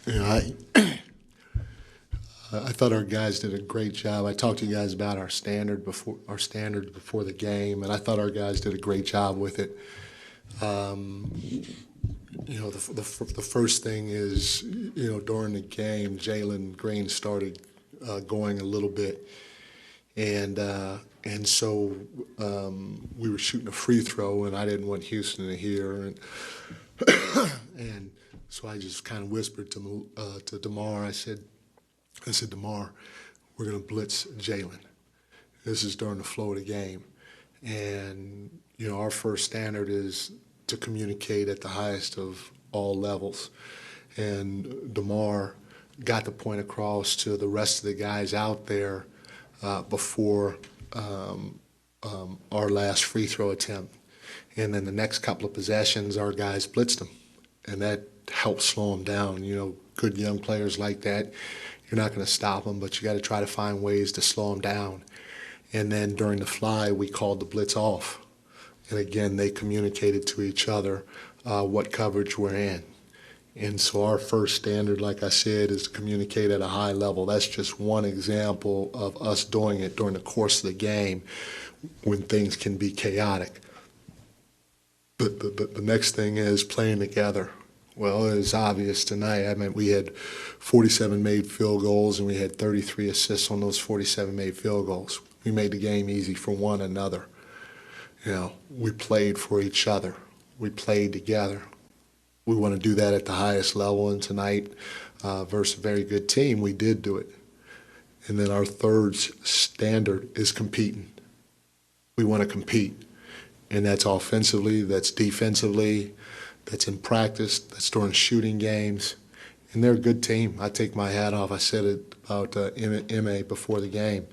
You know, I thought our guys did a great job. I talked to you guys about our standard before the game, and I thought our guys did a great job with it. You know, the first thing is, you know, during the game, Jalen Green started going a little bit, and so we were shooting a free throw, and I didn't want Houston to hear, and so I just kind of whispered to DeMar. I said, DeMar, we're going to blitz Jalen. This is during the flow of the game, and you know, our first standard is to communicate at the highest of all levels. And DeMar got the point across to the rest of the guys out there before our last free throw attempt. And then the next couple of possessions, our guys blitzed them, and that helped slow them down. You know, good young players like that, you're not going to stop them, but you got to try to find ways to slow them down. And then during the fly, we called the blitz off. And again, they communicated to each other what coverage we're in. And so our first standard, like I said, is to communicate at a high level. That's just one example of us doing it during the course of the game when things can be chaotic. But the next thing is playing together. Well, it's obvious tonight. I mean, we had 47 made field goals, and we had 33 assists on those 47 made field goals. We made the game easy for one another. You know, we played for each other. We played together. We want to do that at the highest level, and tonight, versus a very good team, we did do it. And then our third standard is competing. We want to compete, and that's offensively, that's defensively, that's in practice, that's during shooting games, and they're a good team. I take my hat off. I said it about MA before the game.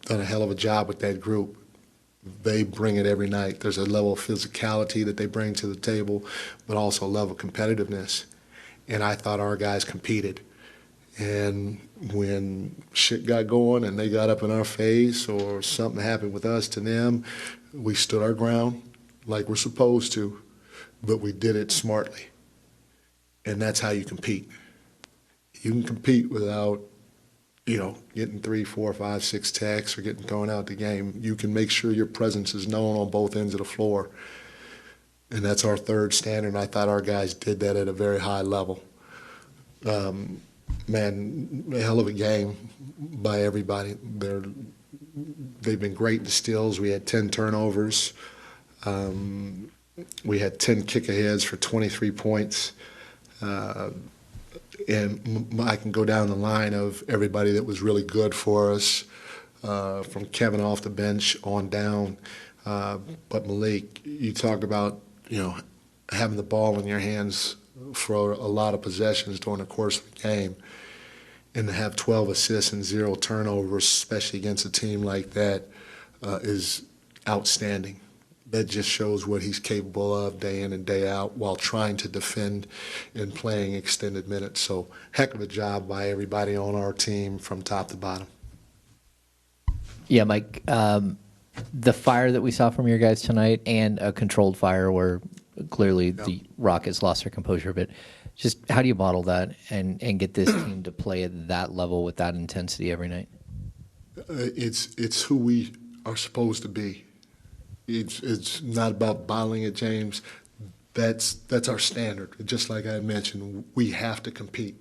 Done a hell of a job with that group. They bring it every night. There's a level of physicality that they bring to the table, but also a level of competitiveness. And I thought our guys competed. And when shit got going and they got up in our face or something happened with us to them, we stood our ground like we're supposed to, but we did it smartly. And that's how you compete. You can compete without, you know, getting 3, 4, 5, 6 tacks or getting thrown out the game. You can make sure your presence is known on both ends of the floor. And that's our third standard, and I thought our guys did that at a very high level. Man, a hell of a game by everybody. They've been great in the steals. We had 10 turnovers. We had 10 kick-aheads for 23 points. And I can go down the line of everybody that was really good for us, from Kevin off the bench on down. But Malik, you talk about, you know, having the ball in your hands for a lot of possessions during the course of the game, and to have 12 assists and 0 turnovers, especially against a team like that, is outstanding. That just shows what he's capable of day in and day out while trying to defend and playing extended minutes. So heck of a job by everybody on our team from top to bottom. Yeah, Mike, the fire that we saw from your guys tonight and a controlled fire where clearly the Rockets lost their composure, but just how do you bottle that and get this team to play at that level with that intensity every night? It's who we are supposed to be. It's not about bottling it, James. That's our standard. Just like I mentioned, we have to compete,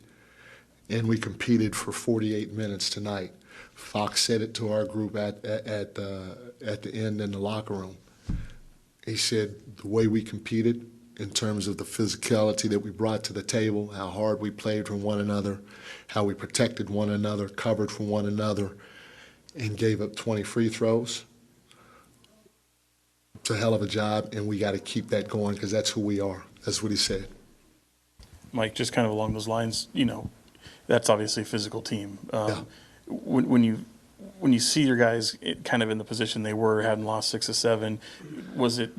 and we competed for 48 minutes tonight. Fox said it to our group at the end in the locker room. He said the way we competed in terms of the physicality that we brought to the table, how hard we played for one another, how we protected one another, covered for one another, and gave up 20 free throws. It's a hell of a job, and we got to keep that going because that's who we are. That's what he said. Mike, just kind of along those lines, you know, that's obviously a physical team. When you see your guys kind of in the position they were, hadn't lost 6 or 7, was it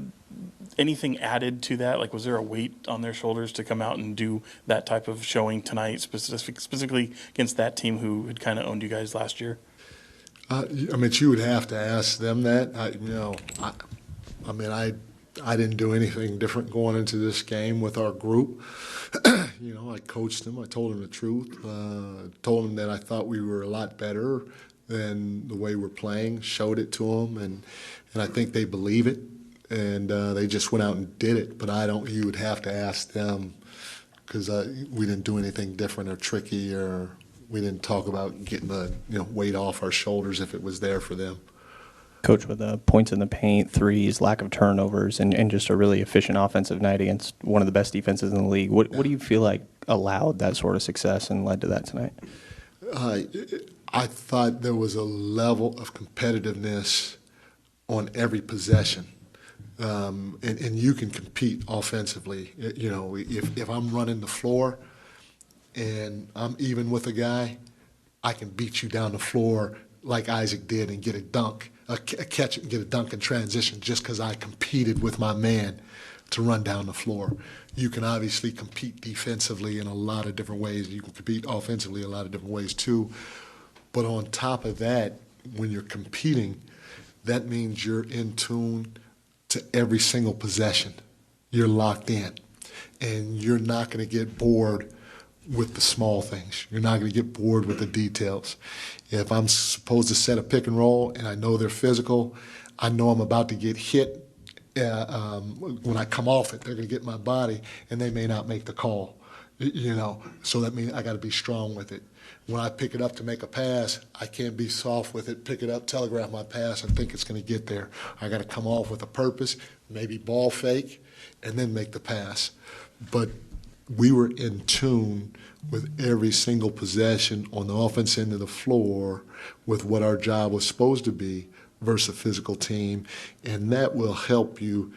anything added to that? Like, was there a weight on their shoulders to come out and do that type of showing tonight, specifically against that team who had kind of owned you guys last year? I mean, you would have to ask them that. I didn't do anything different going into this game with our group. I coached them. I told them the truth. Told them that I thought we were a lot better than the way we're playing. Showed it to them, and I think they believe it. And they just went out and did it. But you would have to ask them, because we didn't do anything different or tricky, or we didn't talk about getting the weight off our shoulders if it was there for them. Coach, with points in the paint, threes, lack of turnovers, and just a really efficient offensive night against one of the best defenses in the league, what do you feel like allowed that sort of success and led to that tonight? I thought there was a level of competitiveness on every possession. And you can compete offensively. If I'm running the floor and I'm even with a guy, I can beat you down the floor like Isaac did and get a dunk, a catch and get a dunk in transition just because I competed with my man to run down the floor. You can obviously compete defensively in a lot of different ways. You can compete offensively a lot of different ways too. But on top of that, when you're competing, that means you're in tune to every single possession. You're locked in. And you're not going to get bored with the small things. You're not going to get bored with the details. If I'm supposed to set a pick and roll and I know they're physical, I know I'm about to get hit. When I come off it, they're going to get my body, and they may not make the call. So that means I got to be strong with it. When I pick it up to make a pass, I can't be soft with it, pick it up, telegraph my pass, and think it's going to get there. I got to come off with a purpose, maybe ball fake, and then make the pass. But we were in tune with every single possession on the offense end of the floor with what our job was supposed to be versus a physical team, and that will help you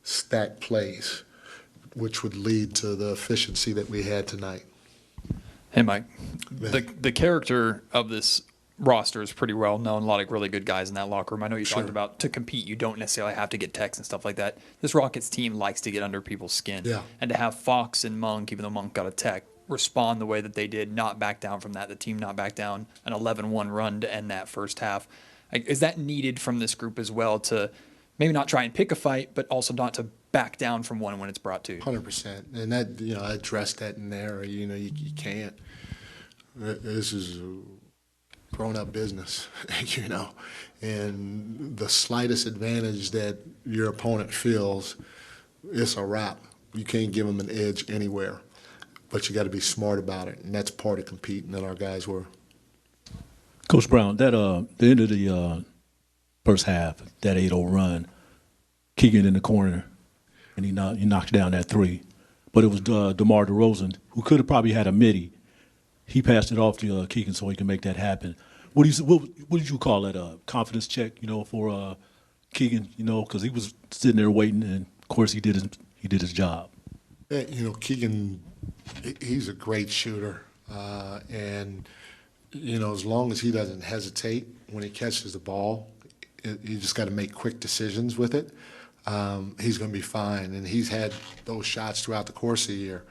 stack plays, which would lead to the efficiency that we had tonight. Hey, Mike. The character of this roster is pretty well known. A lot of really good guys in that locker room. I know you talked about to compete, you don't necessarily have to get techs and stuff like that. This Rockets team likes to get under people's skin. Yeah. And to have Fox and Monk, even though Monk got a tech, respond the way that they did, not back down from that, the team not back down, an 11-1 run to end that first half. Is that needed from this group as well to maybe not try and pick a fight, but also not to back down from one when it's brought to you? 100%. And that, I addressed that in there. You can't. This is a grown-up business, and the slightest advantage that your opponent feels, it's a wrap. You can't give them an edge anywhere, but you got to be smart about it, and that's part of competing that our guys were. Coach Brown, that the end of the first half, that 8-0 run, Keegan in the corner, and he knocked down that three. But it was DeMar DeRozan, who could have probably had a midi. He passed it off to Keegan so he can make that happen. What did you call that? A confidence check, for Keegan, because he was sitting there waiting, and of course he did his job. Yeah, Keegan, he's a great shooter, and as long as he doesn't hesitate when he catches the ball, you just got to make quick decisions with it. He's going to be fine, and he's had those shots throughout the course of the year,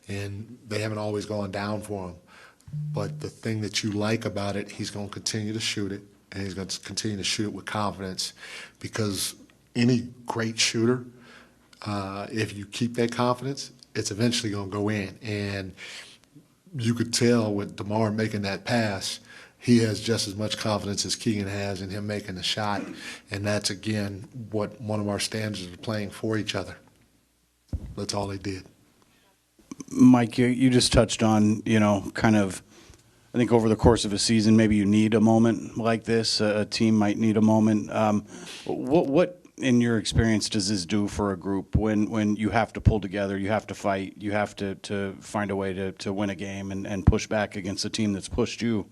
and they haven't always gone down for him. But the thing that you like about it, he's going to continue to shoot it, and he's going to continue to shoot it with confidence, because any great shooter, if you keep that confidence, it's eventually going to go in. And you could tell with DeMar making that pass, he has just as much confidence as Keegan has in him making the shot, and that's, again, what one of our standards of playing for each other. That's all they did. Mike, you just touched on, I think over the course of a season, maybe you need a moment like this. A team might need a moment. What, in your experience, does this do for a group when you have to pull together, you have to fight, you have to find a way to win a game and push back against a team that's pushed you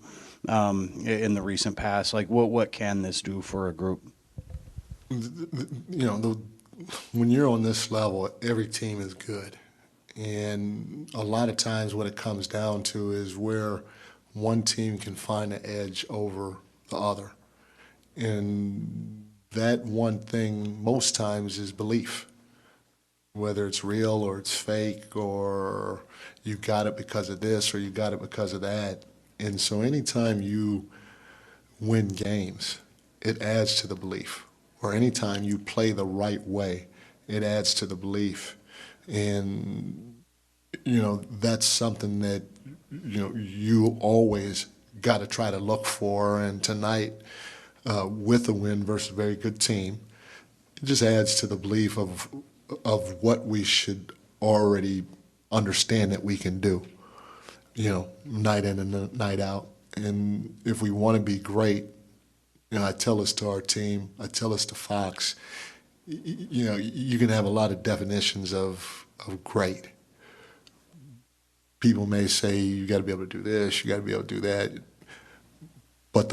in the recent past? Like, what can this do for a group? When you're on this level, every team is good. And a lot of times what it comes down to is where one team can find an edge over the other. And that one thing most times is belief, whether it's real or it's fake, or you got it because of this or you got it because of that. And so anytime you win games, it adds to the belief. Or anytime you play the right way, It adds to the belief. And, you know, that's something that, you know, you always got to try to look for. And tonight, with a win versus a very good team, it just adds to the belief of what we should already understand that we can do, you know, night in and night out. And if we want to be great, you know, I tell this to our team, I tell this to Fox, you know, you can have a lot of definitions of great. People may say you got to be able to do this, you got to be able to do that, but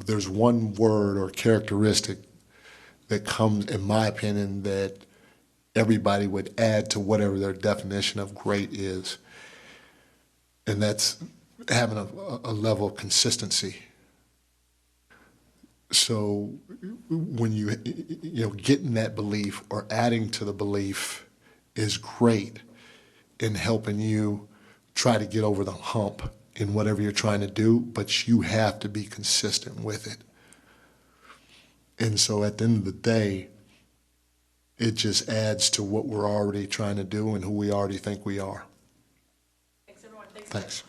there's one word or characteristic that comes, in my opinion, that everybody would add to whatever their definition of great is, and that's having a level of consistency. So when you know, getting that belief or adding to the belief is great in helping you try to get over the hump in whatever you're trying to do, but you have to be consistent with it. And so at the end of the day, it just adds to what we're already trying to do and who we already think we are. Thanks, everyone. Thanks.